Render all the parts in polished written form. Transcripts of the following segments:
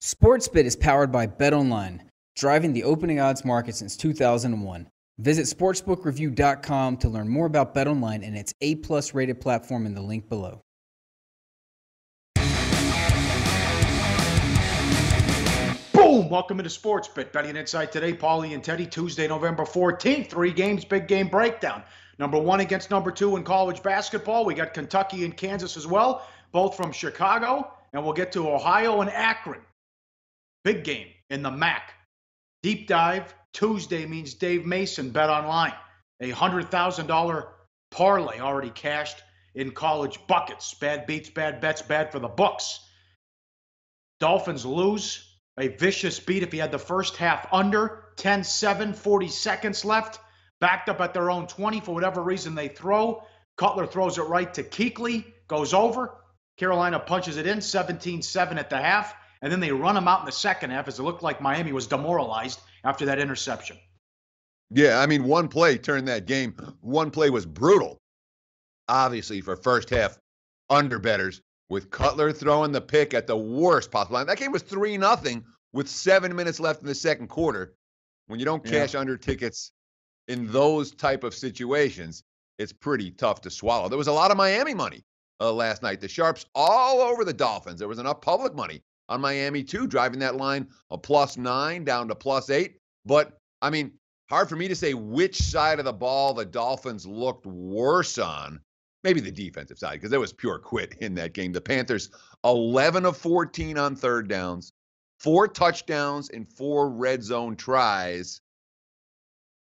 SportsBit is powered by BetOnline, driving the opening odds market since 2001. Visit sportsbookreview.com to learn more about BetOnline and its A+ rated platform in the link below. Boom! Welcome to SportsBit. Betting Insight today, Pauly and Teddy, Tuesday, November 14th. 3 games, big game breakdown. Number 1 against number 2 in college basketball. We got Kentucky and Kansas as well, both from Chicago. And we'll get to Ohio and Akron. Big game in the MAC. Deep dive Tuesday means Dave Mason, BetOnline. A $100,000 parlay already cashed in college buckets. Bad beats, bad bets, bad for the books. Dolphins lose. A vicious beat if he had the first half under. 10-7, 40 seconds left. Backed up at their own 20 for whatever reason they throw. Cutler throws it right to Kuechly. Goes over. Carolina punches it in, 17-7 at the half. And then they run them out in the second half as it looked like Miami was demoralized after that interception. Yeah, I mean, one play turned that game. One play was brutal, obviously, for first half underbettors, with Cutler throwing the pick at the worst possible time. That game was 3-0 with 7 minutes left in the second quarter. When you don't cash under tickets in those type of situations, it's pretty tough to swallow. There was a lot of Miami money last night. The Sharps all over the Dolphins. There was enough public money on Miami, too, driving that line a +9 down to +8. But, I mean, hard for me to say which side of the ball the Dolphins looked worse on. Maybe the defensive side, because there was pure quit in that game. The Panthers, 11 of 14 on third downs, 4 touchdowns and 4 red zone tries.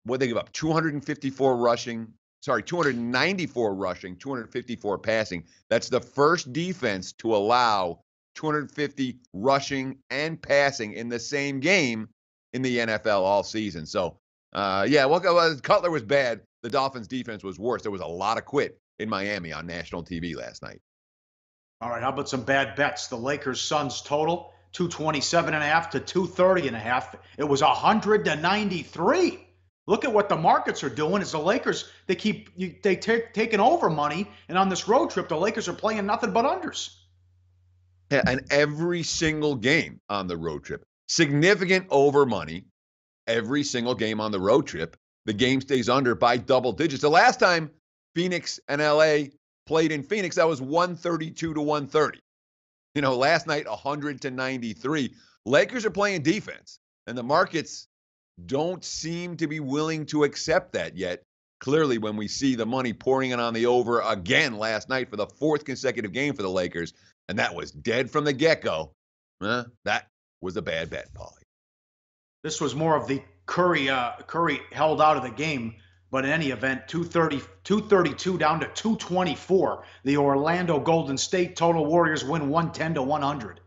What they give up? 294 rushing. 294 rushing, 254 passing. That's the first defense to allow 250 rushing and passing in the same game in the NFL all season. So, Cutler was bad. The Dolphins' defense was worse. There was a lot of quit in Miami on national TV last night. All right, how about some bad bets? The Lakers-Suns total, 227.5 to 230.5. It was 100-93. Look at what the markets are doing. Is the Lakers, they taking over money, and on this road trip, the Lakers are playing nothing but unders. Yeah, and every single game on the road trip, significant over money. Every single game on the road trip, the game stays under by double digits. The last time Phoenix and LA played in Phoenix, that was 132 to 130. Last night, 100-93. Lakers are playing defense, and the markets don't seem to be willing to accept that yet. Clearly, when we see the money pouring in on the over again last night for the 4th consecutive game for the Lakers, and that was dead from the get-go, that was a bad bet, Pauly. This was more of the Curry held out of the game, but in any event, 232 down to 224. The Orlando Golden State total. Warriors win 110-100.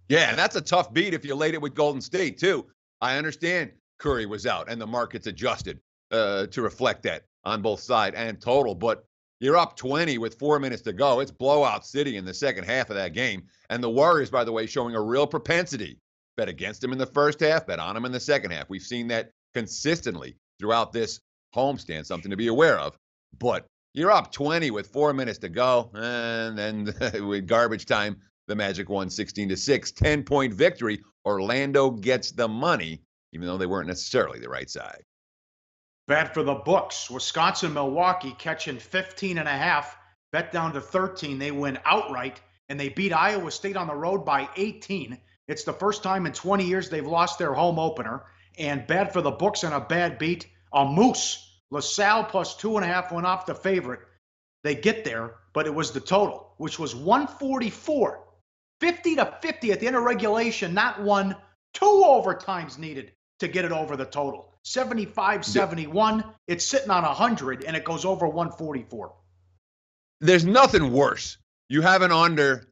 Yeah, and that's a tough beat if you laid it with Golden State, too. I understand Curry was out and the markets adjusted to reflect that on both side and total, but you're up 20 with 4 minutes to go. It's blowout city in the second half of that game. And the Warriors, by the way, showing a real propensity. Bet against them in the first half, bet on them in the second half. We've seen that consistently throughout this homestand, something to be aware of. But you're up 20 with 4 minutes to go. And then with garbage time, the Magic won 16-6. 10-point victory. Orlando gets the money, even though they weren't necessarily the right side. Bad for the books. Wisconsin, Milwaukee catching 15.5. Bet down to 13. They win outright, and they beat Iowa State on the road by 18. It's the first time in 20 years they've lost their home opener. And bad for the books and a bad beat. A moose. LaSalle plus 2.5 went off the favorite. They get there, but it was the total, which was 144. 50-50 at the end of regulation, not one. 2 overtimes needed to get it over the total. 75-71. It's sitting on 100, and it goes over 144. There's nothing worse. You have an under,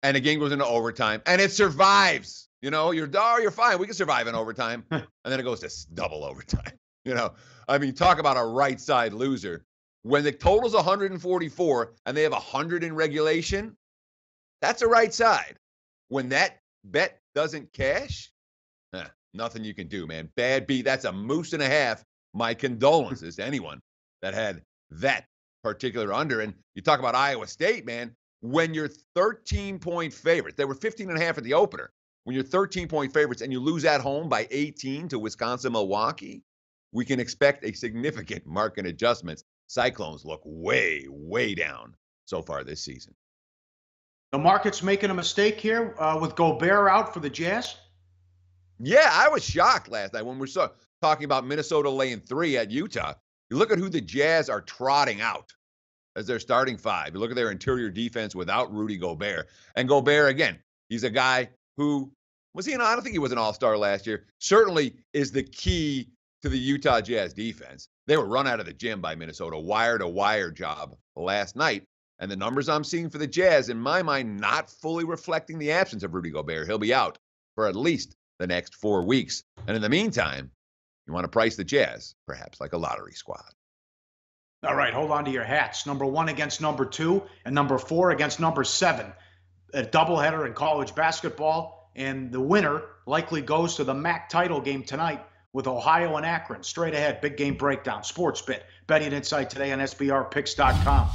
and the game goes into overtime, and it survives. You're fine. We can survive in overtime. And then it goes to double overtime. Talk about a right side loser. When the total's 144 and they have 100 in regulation, that's a right side. When that bet doesn't cash, nothing you can do, man. Bad beat. That's a moose and a half. My condolences to anyone that had that particular under. And you talk about Iowa State, man. When you're 13-point favorites, they were 15.5 at the opener. when you're 13-point favorites and you lose at home by 18 to Wisconsin-Milwaukee, we can expect a significant market adjustments. Cyclones look way, way down so far this season. The market's making a mistake here with Gobert out for the Jazz. Yeah, I was shocked last night when we were talking about Minnesota laying 3 at Utah. You look at who the Jazz are trotting out as their starting 5. You look at their interior defense without Rudy Gobert. And Gobert, again, he's a guy who, I don't think he was an all-star last year, certainly is the key to the Utah Jazz defense. They were run out of the gym by Minnesota, wire-to-wire job last night. And the numbers I'm seeing for the Jazz, in my mind, not fully reflecting the absence of Rudy Gobert. He'll be out for at least the next 4 weeks. And in the meantime, you want to price the Jazz, perhaps like a lottery squad. All right, hold on to your hats. Number 1 against number 2, and number 4 against number 7. A doubleheader in college basketball, and the winner likely goes to the MAC title game tonight with Ohio and Akron. Straight ahead, big game breakdown, sports bet, betting insight today on SBRpicks.com.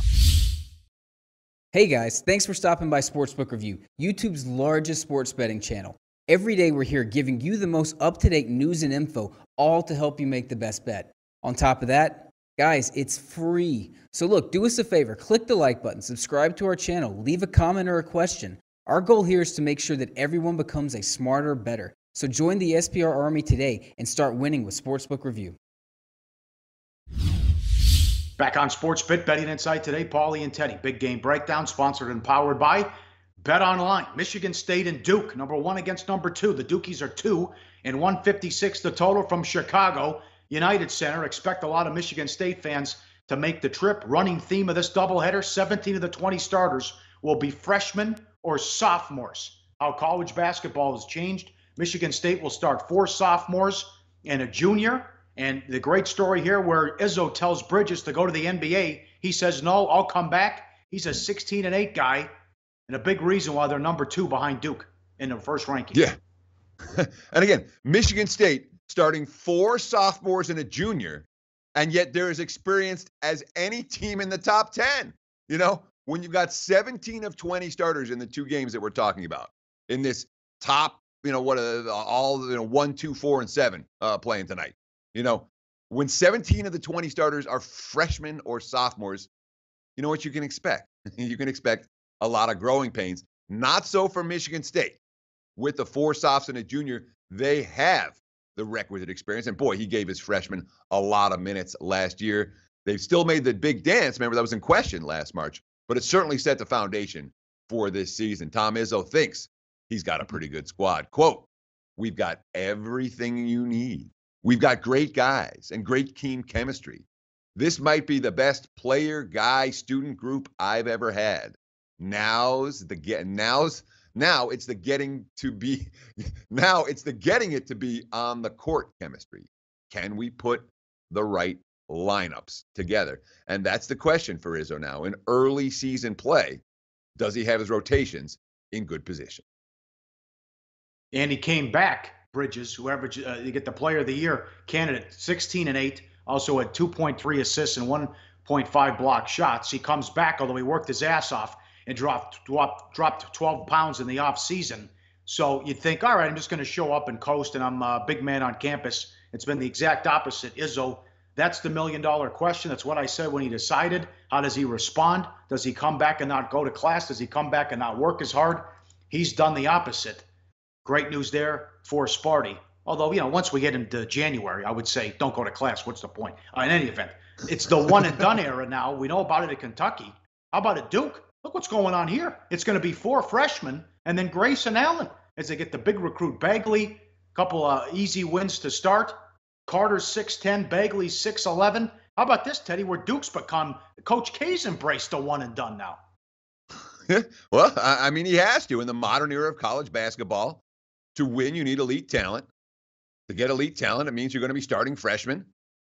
Hey guys, thanks for stopping by Sportsbook Review, YouTube's largest sports betting channel. Every day we're here giving you the most up-to-date news and info, all to help you make the best bet. On top of that, guys, it's free. So look, do us a favor, click the like button, subscribe to our channel, leave a comment or a question. Our goal here is to make sure that everyone becomes a smarter, better. So join the SPR Army today and start winning with Sportsbook Review. Back on Sportsbet, betting insight today, Pauly and Teddy. Big game breakdown, sponsored and powered by BetOnline. Michigan State and Duke, number 1 against number 2. The Dukies are 2 and 156 the total from Chicago United Center. Expect a lot of Michigan State fans to make the trip. Running theme of this doubleheader, 17 of the 20 starters will be freshmen or sophomores. How college basketball has changed. Michigan State will start 4 sophomores and a junior. And the great story here where Izzo tells Bridges to go to the NBA. He says, no, I'll come back. He's a 16-8 guy. And a big reason why they're number 2 behind Duke in the first ranking. Yeah. And again, Michigan State starting 4 sophomores and a junior, and yet they're as experienced as any team in the top 10. You know, when you've got 17 of 20 starters in the 2 games that we're talking about in this top, all 1, 2, 4, and 7 playing tonight. You know, when 17 of the 20 starters are freshmen or sophomores, you know what you can expect? You can expect a lot of growing pains. Not so for Michigan State. With the 4 sophs and a junior, they have the requisite experience. And boy, he gave his freshmen a lot of minutes last year. They've still made the big dance. Remember, that was in question last March. But it certainly set the foundation for this season. Tom Izzo thinks he's got a pretty good squad. Quote, we've got everything you need. We've got great guys and great team chemistry. This might be the best player, guy, student group I've ever had. Now it's the getting it to be on the court chemistry. Can we put the right lineups together? And that's the question for Izzo now. In early season play, does he have his rotations in good position? And he came back, Bridges, whoever you get the player of the year candidate, 16-8, also had 2.3 assists and 1.5 block shots. He comes back, although he worked his ass off and dropped 12 pounds in the offseason. So you'd think, all right, I'm just going to show up and coast, and I'm a big man on campus. It's been the exact opposite. Izzo, that's the million-dollar question. That's what I said when he decided. How does he respond? Does he come back and not go to class? Does he come back and not work as hard? He's done the opposite. Great news there for Sparty. Although, once we get into January, I would say don't go to class. What's the point? In any event, it's the one-and-done era now. We know about it at Kentucky. How about at Duke? Look what's going on here. It's going to be 4 freshmen and then Grayson Allen as they get the big recruit. Bagley, couple of easy wins to start. Carter's 6'10", Bagley's 6'11". How about this, Teddy, where Duke's become Coach K's embraced the one-and-done now? Well, I mean, he has to. In the modern era of college basketball, to win, you need elite talent. To get elite talent, it means you're going to be starting freshmen.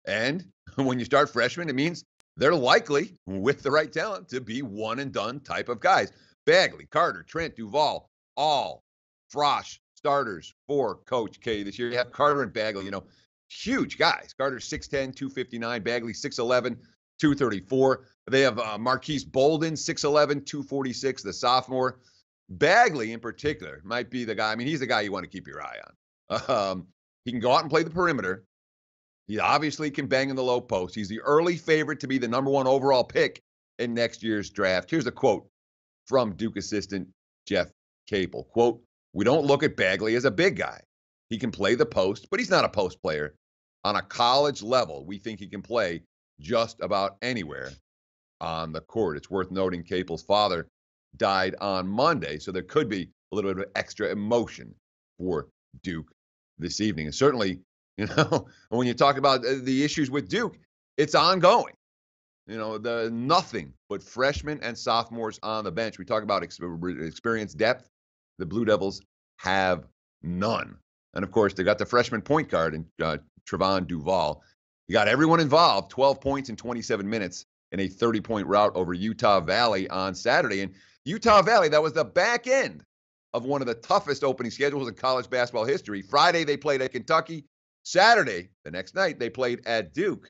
And when you start freshmen, it means they're likely, with the right talent, to be one-and-done type of guys. Bagley, Carter, Trent, Duval, all Frosh starters for Coach K this year. You have Carter and Bagley, huge guys. Carter's 6'10", 259. Bagley, 6'11", 234. They have Marquise Bolden, 6'11", 246, the sophomore. Bagley, in particular, might be the guy. I mean, he's the guy you want to keep your eye on. He can go out and play the perimeter. He obviously can bang in the low post. He's the early favorite to be the #1 overall pick in next year's draft. Here's a quote from Duke assistant Jeff Capel. Quote, "We don't look at Bagley as a big guy. He can play the post, but he's not a post player. On a college level, we think he can play just about anywhere on the court." It's worth noting Capel's father died on Monday, so there could be a little bit of extra emotion for Duke this evening. And certainly, when you talk about the issues with Duke, it's ongoing. The nothing but freshmen and sophomores on the bench. We talk about experience depth. The Blue Devils have none. And of course, they got the freshman point guard in Trevon Duval. He got everyone involved, 12 points in 27 minutes in a 30-point rout over Utah Valley on Saturday. And Utah Valley, that was the back end of one of the toughest opening schedules in college basketball history. Friday, they played at Kentucky. Saturday, the next night, they played at Duke.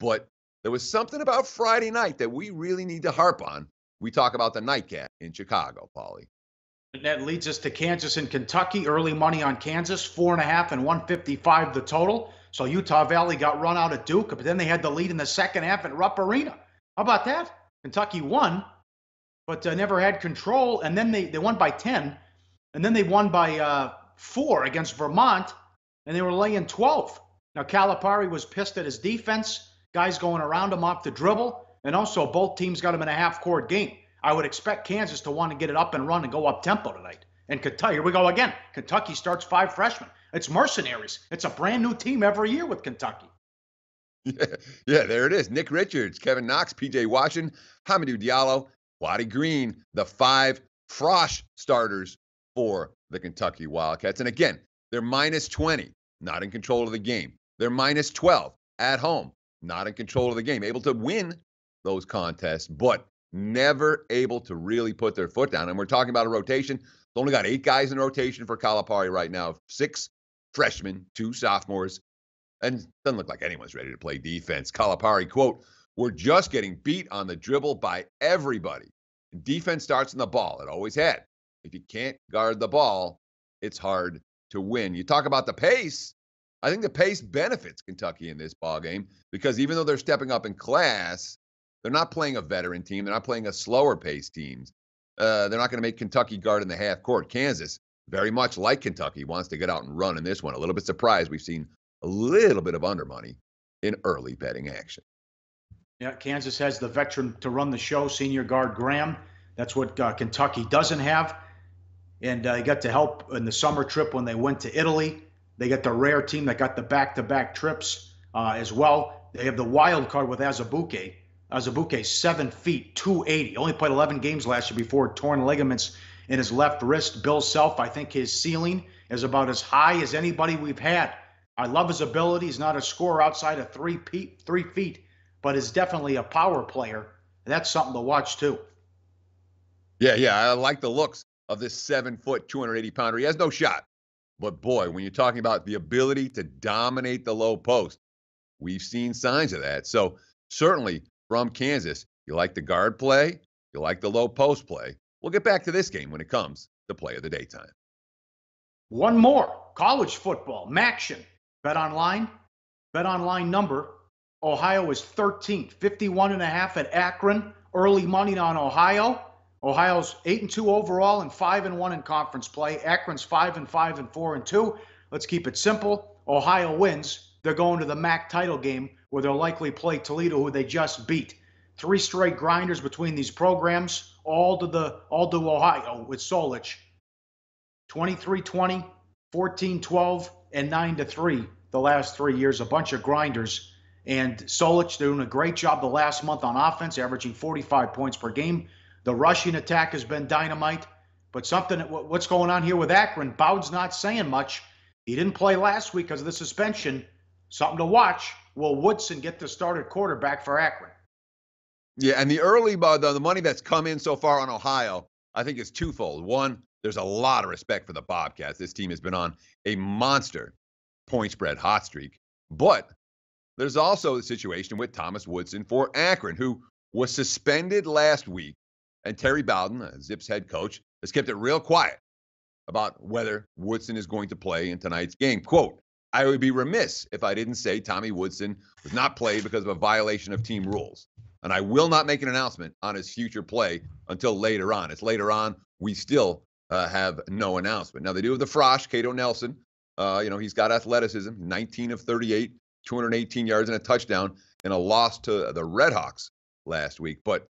But there was something about Friday night that we really need to harp on. We talk about the nightcap in Chicago, Pauly. And that leads us to Kansas and Kentucky. Early money on Kansas, 4.5 and 155 the total. So Utah Valley got run out of Duke, but then they had the lead in the second half at Rupp Arena. How about that? Kentucky won, but never had control. And then they won by 10. And then they won by 4 against Vermont, and they were laying 12. Now, Calipari was pissed at his defense, guys going around him off the dribble, and also both teams got him in a half-court game. I would expect Kansas to want to get it up and run and go up tempo tonight. And Kentucky, here we go again. Kentucky starts 5 freshmen. It's mercenaries. It's a brand new team every year with Kentucky. Yeah, there it is. Nick Richards, Kevin Knox, P.J. Washington, Hamidou Diallo, Waddy Green, the 5 Frosh starters for the Kentucky Wildcats. And again, they're -20, not in control of the game. They're -12 at home, not in control of the game. Able to win those contests, but never able to really put their foot down. And we're talking about a rotation. They've only got 8 guys in rotation for Calipari right now. 6 freshmen, 2 sophomores. And doesn't look like anyone's ready to play defense. Calipari, quote, "We're just getting beat on the dribble by everybody. Defense starts in the ball. It always had. If you can't guard the ball, it's hard to win." You talk about the pace. I think the pace benefits Kentucky in this ballgame because even though they're stepping up in class, they're not playing a veteran team. They're not playing a slower paced team. They're not going to make Kentucky guard in the half court. Kansas, very much like Kentucky, wants to get out and run in this one. A little bit surprised we've seen a little bit of under money in early betting action. Yeah, Kansas has the veteran to run the show, senior guard Graham. That's what Kentucky doesn't have. And he got to help in the summer trip when they went to Italy. They got the rare team that got the back-to-back trips as well. They have the wild card with Azubuike. Azubuike, 7 feet, 280. Only played 11 games last year before torn ligaments in his left wrist. Bill Self, I think his ceiling is about as high as anybody we've had. I love his ability. He's not a scorer outside of 3 feet, but is definitely a power player. That's something to watch, too. Yeah, I like the looks of this 7-foot, 280-pounder. He has no shot. But boy, when you're talking about the ability to dominate the low post, we've seen signs of that. So certainly from Kansas, you like the guard play, you like the low post play. We'll get back to this game when it comes to play of the daytime. One more, college football, Maction. BetOnline. BetOnline number, Ohio is 13th, 51.5 at Akron. Early money on Ohio. Ohio's 8-2 overall and 5-1 in conference play. Akron's 5-5 and 4-2. Let's keep it simple. Ohio wins. They're going to the MAC title game where they'll likely play Toledo, who they just beat. 3 straight grinders between these programs, all to Ohio with Solich. 23-20, 14-12, and 9-3 the last 3 years. A bunch of grinders. And Solich doing a great job the last month on offense, averaging 45 points per game. The rushing attack has been dynamite. But what's going on here with Akron? Bowd's not saying much. He didn't play last week because of the suspension. Something to watch. Will Woodson get the started quarterback for Akron? Yeah, and the money that's come in so far on Ohio, I think is twofold. One, there's a lot of respect for the Bobcats. This team has been on a monster point spread hot streak. But there's also the situation with Thomas Woodson for Akron, who was suspended last week. And Terry Bowden, Zips head coach, has kept it real quiet about whether Woodson is going to play in tonight's game. Quote, I would be remiss if I didn't say Tommy Woodson was not played because of a violation of team rules. And I will not make an announcement on his future play until later on. It's later on. We still have no announcement. Now, they do have the Frosh, Cato Nelson. He's got athleticism, 19 of 38, 218 yards and a touchdown in a loss to the Redhawks last week. But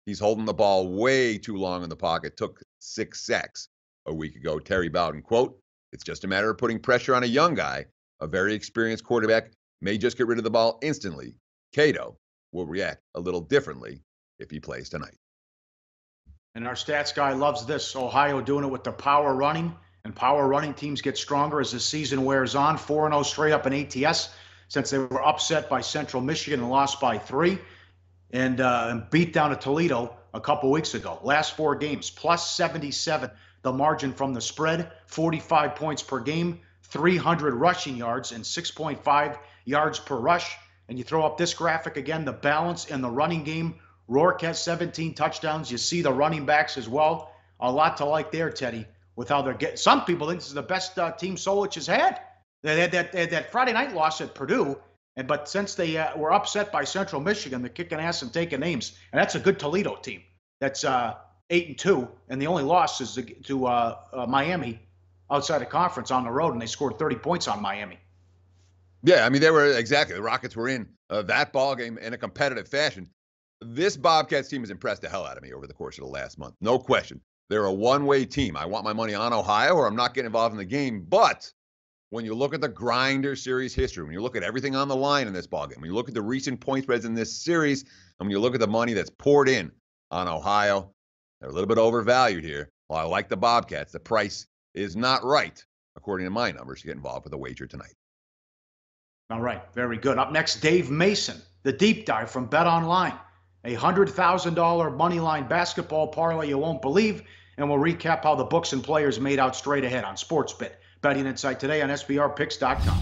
he's holding the ball way too long in the pocket, took 6 sacks a week ago. Terry Bowden, quote, it's just a matter of putting pressure on a young guy. A very experienced quarterback may just get rid of the ball instantly. Cato will react a little differently if he plays tonight. And our stats guy loves this. Ohio doing it with the power running, and power running teams get stronger as the season wears on. 4-0 straight up in ATS since they were upset by Central Michigan and lost by 3, and beat down to Toledo a couple weeks ago. Last 4 games, plus 77, the margin from the spread, 45 points per game, 300 rushing yards, and 6.5 yards per rush. And you throw up this graphic again, the balance in the running game. Rourke has 17 touchdowns. You see the running backs as well. A lot to like there, Teddy, with how they're getting. Some people think this is the best team Solich has had. They had that Friday night loss at Purdue, but since they were upset by Central Michigan, they're kicking ass and taking names. And that's a good Toledo team. That's 8-2, and the only loss is to Miami outside of conference on the road, and they scored 30 points on Miami. Yeah, I mean, the Rockets were in that ball game in a competitive fashion. This Bobcats team has impressed the hell out of me over the course of the last month. No question. They're a one-way team. I want my money on Ohio or I'm not getting involved in the game. But when you look at the Grinder series history, when you look at everything on the line in this ballgame, when you look at the recent point spreads in this series, and when you look at the money that's poured in on Ohio, they're a little bit overvalued here. While I like the Bobcats, the price is not right, according to my numbers, to get involved with a wager tonight. All right, very good. Up next, Dave Mason, the deep dive from BetOnline. A $100,000 money line basketball parlay you won't believe, and we'll recap how the books and players made out straight ahead on Sportsbet. Betting Insight today on SBRpicks.com.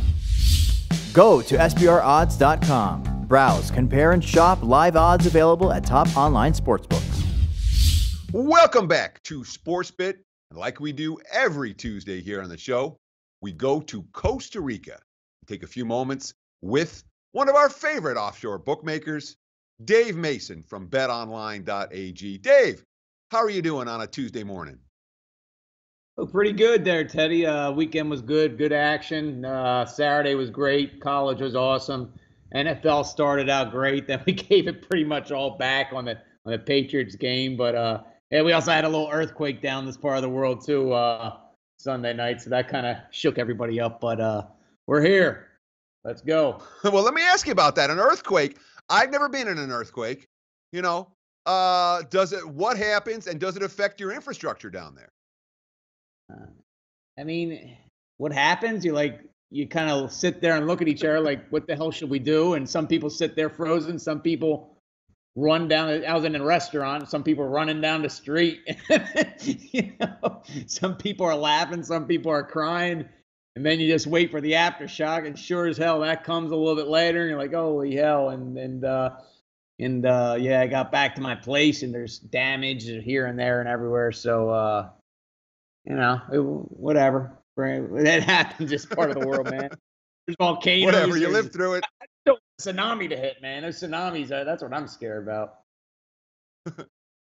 Go to SBRodds.com. Browse, compare, and shop live odds available at top online sportsbooks. Welcome back to Sportsbet. And like we do every Tuesday here on the show, we go to Costa Rica. Take a few moments with one of our favorite offshore bookmakers, Dave Mason from betonline.ag. Dave, how are you doing on a Tuesday morning? Oh, pretty good there, Teddy. Weekend was good action. Saturday was great. College was awesome. NFL started out great. Then we gave it pretty much all back on the Patriots game. But yeah, we also had a little earthquake down this part of the world too Sunday night, so that kind of shook everybody up. But we're here. Let's go. Well, let me ask you about that. An earthquake. I've never been in an earthquake. What happens, and does it affect your infrastructure down there? I mean, what happens? You kind of sit there and look at each other like, what the hell should we do? And some people sit there frozen. Some people run down. I was in a restaurant. Some people are running down the street. Some people are laughing. Some people are crying. And then you just wait for the aftershock, and sure as hell that comes a little bit later, and you're like, holy hell! Yeah, I got back to my place, and there's damage here and there and everywhere. So, whatever. That happens. It's part of the world, man. There's volcanoes. Whatever, you live through it. I don't want a tsunami to hit, man. Those tsunamis, that's what I'm scared about.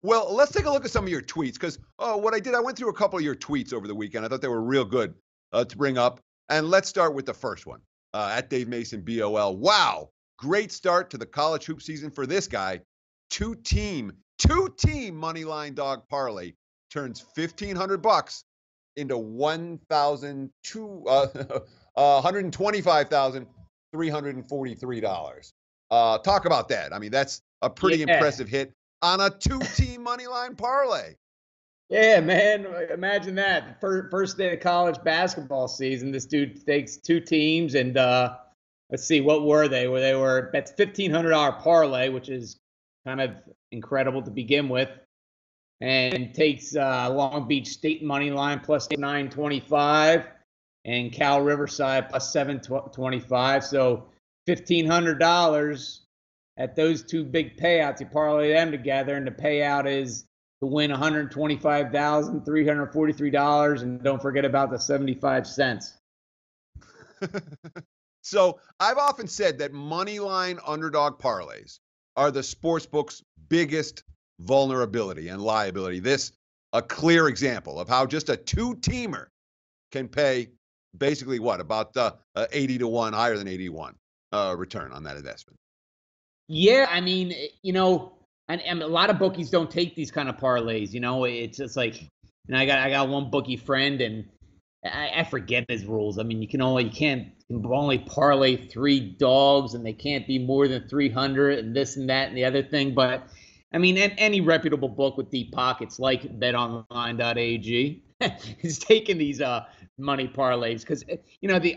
Well, let's take a look at some of your tweets, because I went through a couple of your tweets over the weekend. I thought they were real good to bring up. And let's start with the first one. At Dave Mason, BOL. Wow, great start to the college hoop season for this guy. Two-team money line dog parlay turns $1,500 into $125,343. Talk about that. I mean, that's a pretty impressive hit on a two-team money line parlay. Yeah, man. Imagine that. First day of college basketball season, this dude takes 2 teams, and let's see, what were they? That's $1,500 parlay, which is kind of incredible to begin with, and takes Long Beach State money line plus 925 and Cal Riverside plus 725. So $1,500 at those 2 big payouts. You parlay them together, and the payout is to win $125,343, and don't forget about the 75 cents. So I've often said that money line underdog parlays are the sportsbook's biggest vulnerability and liability. This a clear example of how just a two-teamer can pay basically what, about 80-1, higher than 81 return on that investment. Yeah, I mean, you know, and a lot of bookies don't take these kind of parlays. You know, it's just like, you know, I got one bookie friend, and I forget his rules. I mean, you can only parlay 3 dogs, and they can't be more than 300, and this and that and the other thing. But I mean, any reputable book with deep pockets like BetOnline.ag is taking these money parlays because, you know, the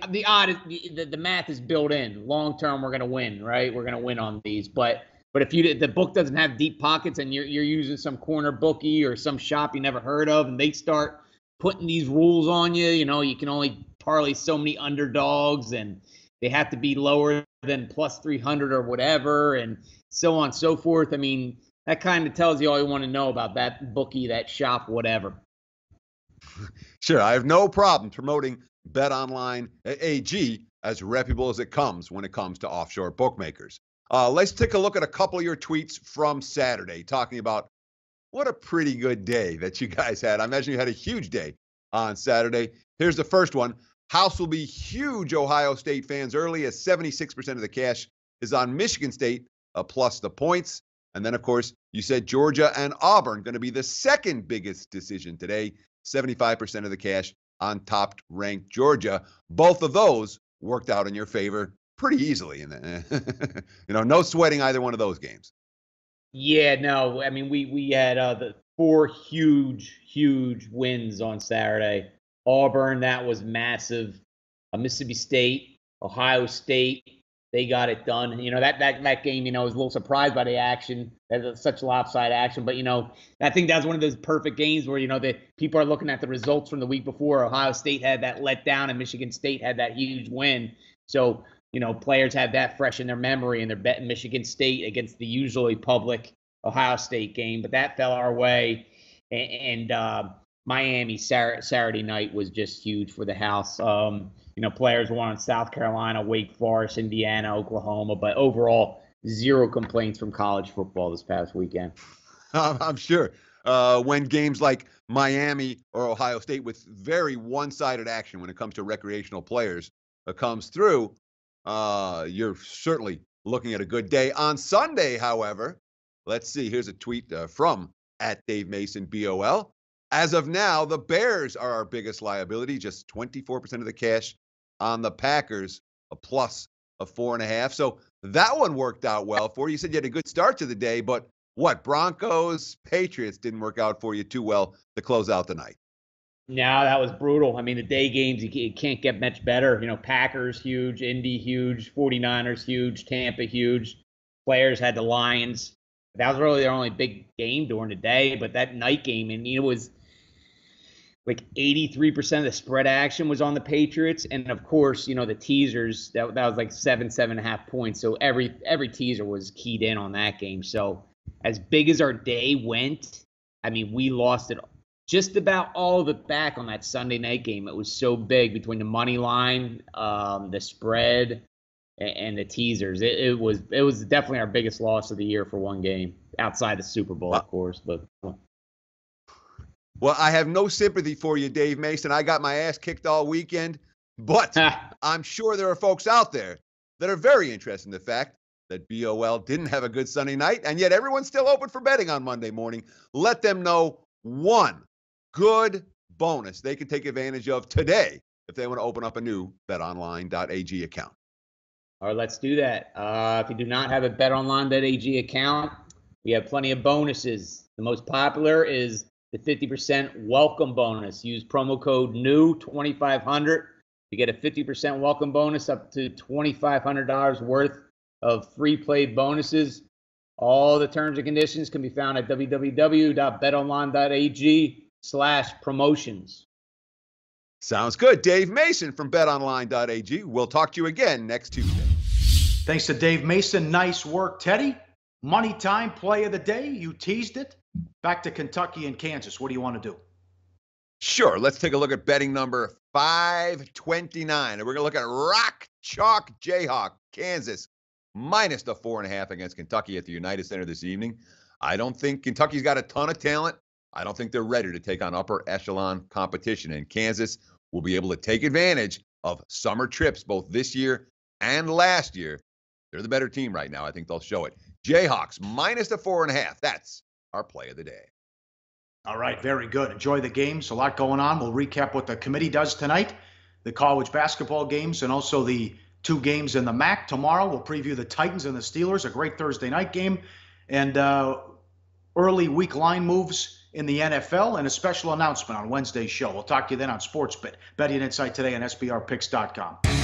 math is built in. Long term, we're gonna win, right? We're gonna win on these, but if the book doesn't have deep pockets and you're using some corner bookie or some shop you never heard of, and they start putting these rules on you, you know, you can only parlay so many underdogs, and they have to be lower than plus 300 or whatever, and so on and so forth. I mean, that kind of tells you all you want to know about that bookie, that shop, whatever. Sure, I have no problem promoting BetOnline AG as reputable as it comes when it comes to offshore bookmakers. Let's take a look at a couple of your tweets from Saturday talking about what a pretty good day that you guys had. I imagine you had a huge day on Saturday. Here's the first one. House will be huge Ohio State fans early as 76% of the cash is on Michigan State plus the points. And then, of course, you said Georgia and Auburn going to be the second biggest decision today. 75% of the cash on top-ranked Georgia. Both of those worked out in your favor pretty easily. You know, no sweating either one of those games. Yeah, no, I mean, we had the 4 huge wins on Saturday. Auburn, that was massive. Mississippi State, Ohio State, they got it done. You know, that game, you know, I was a little surprised by the action. That was such lopsided action. But, you know, I think that was one of those perfect games where, you know, the people are looking at the results from the week before. Ohio State had that letdown and Michigan State had that huge win. So, you know, players had that fresh in their memory, and they're betting Michigan State against the usually public Ohio State game. But that fell our way. And Miami Saturday night was just huge for the house. You know, players won in South Carolina, Wake Forest, Indiana, Oklahoma, but overall, 0 complaints from college football this past weekend. I'm sure. When games like Miami or Ohio State with very one-sided action when it comes to recreational players comes through, you're certainly looking at a good day. On Sunday, however, let's see. Here's a tweet from @DaveMasonBOL. As of now, the Bears are our biggest liability, just 24% of the cash on the Packers, a plus of 4.5. So that one worked out well for you. You said you had a good start to the day, but what, Broncos, Patriots didn't work out for you too well to close out the night. No, that was brutal. I mean, the day games, you can't get much better. You know, Packers huge, Indy huge, 49ers huge, Tampa huge. Players had the Lions. That was really their only big game during the day, but that night game, and it was like 83% of the spread action was on the Patriots. And of course, you know, the teasers, that was like 7.5 points. So every teaser was keyed in on that game. So as big as our day went, I mean, we lost it just about all of it back on that Sunday night game. It was so big between the money line, the spread, and the teasers. It was definitely our biggest loss of the year for one game, outside the Super Bowl, of course. But well, I have no sympathy for you, Dave Mason. I got my ass kicked all weekend, but I'm sure there are folks out there that are very interested in the fact that BOL didn't have a good Sunday night, and yet everyone's still open for betting on Monday morning. Let them know one good bonus they can take advantage of today if they want to open up a new BetOnline.ag account. All right, let's do that. If you do not have a BetOnline.ag account, we have plenty of bonuses. The most popular is the 50% welcome bonus. Use promo code NEW2500 to get a 50% welcome bonus up to $2,500 worth of free played bonuses. All the terms and conditions can be found at www.betonline.ag/promotions. Sounds good. Dave Mason from betonline.ag. We'll talk to you again next Tuesday. Thanks to Dave Mason. Nice work, Teddy. Money time play of the day. You teased it. Back to Kentucky and Kansas. What do you want to do? Sure. Let's take a look at betting number 529. And we're going to look at Rock Chalk Jayhawk, Kansas, minus the 4.5 against Kentucky at the United Center this evening. I don't think Kentucky's got a ton of talent. I don't think they're ready to take on upper echelon competition. And Kansas will be able to take advantage of summer trips both this year and last year. They're the better team right now. I think they'll show it. Jayhawks, minus the 4.5. That's our play of the day. All right, very good. Enjoy the games. A lot going on. We'll recap what the committee does tonight, the college basketball games, and also the 2 games in the MAC. Tomorrow, we'll preview the Titans and the Steelers, a great Thursday night game, and early week line moves in the NFL, and a special announcement on Wednesday's show. We'll talk to you then on SportsBet. Betting Insight today on SBRPicks.com.